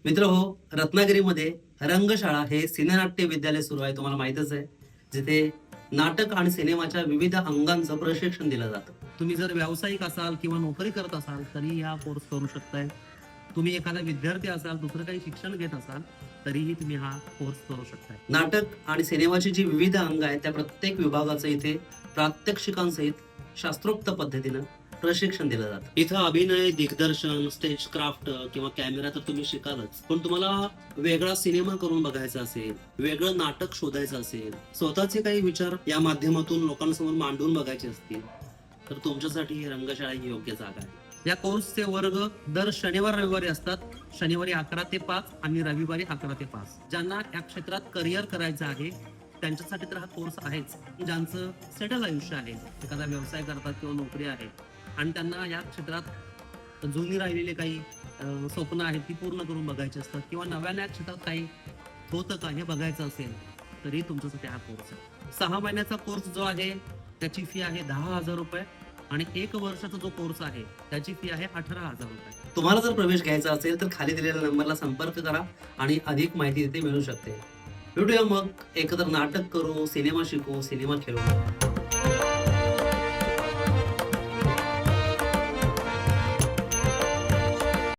मित्र हो, रत्नागिरीमध्ये रंगशाळा हे सिनेनाट्य विद्यालय सुरू आहे, तुम्हाला माहितच आहे. जिथे नाटक आणि सिनेमाच्या विविध अंगांचं प्रशिक्षण दिलं जातं. तुम्ही जर व्यावसायिक असाल किंवा नोकरी करत असाल तरी हा कोर्स करू शकताय. तुम्ही एखादा विद्यार्थी असाल, दुसरं काही शिक्षण घेत असाल तरीही तुम्ही हा कोर्स करू शकताय. नाटक आणि सिनेमाची जी विविध अंग आहेत त्या प्रत्येक विभागाचं इथे प्रात्यक्षिकांसहित शास्त्रोक्त पद्धतीनं प्रशिक्षण दिलं जातं. इथं अभिनय, दिग्दर्शन, स्टेज क्राफ्ट किंवा कॅमेरा तर तुम्ही शिकालच, पण तुम्हाला वेगळा सिनेमा करून बघायचा असेल, वेगळं नाटक शोधायचं असेल, स्वतःचे काही विचार या माध्यमातून लोकांसमोर मांडून बघायचे असतील, तर तुमच्यासाठी ही रंगशाळा ही योग्य जागा आहे. या कोर्सचे वर्ग दर शनिवार रविवारी असतात. शनिवारी 11 ते 5 आणि रविवारी 11 ते 5. ज्यांना या क्षेत्रात करिअर करायचं आहे त्यांच्यासाठी तर हा कोर्स आहेच. ज्यांचं सेटल आयुष्य आहे, एखादा व्यवसाय करतात किंवा नोकरी आहे आणि त्यांना या क्षेत्रात जुनी राहिलेली काही स्वप्न आहेत ती पूर्ण करून बघायची असतात किंवा नव्याने या क्षेत्रात काही होतं का हे बघायचं असेल तरी तुमच्यासाठी हा कोर्स आहे. 6 महिन्याचा कोर्स जो आहे त्याची फी आहे 10,000 रुपये आणि 1 वर्षाचा जो कोर्स आहे त्याची फी आहे 18,000 रुपये. तुम्हाला जर प्रवेश घ्यायचा असेल तर खाली दिलेल्या नंबरला संपर्क करा आणि अधिक माहिती तिथे मिळू शकते. भेटूया मग, एकत्र नाटक करू, सिनेमा शिकू, सिनेमा खेळू.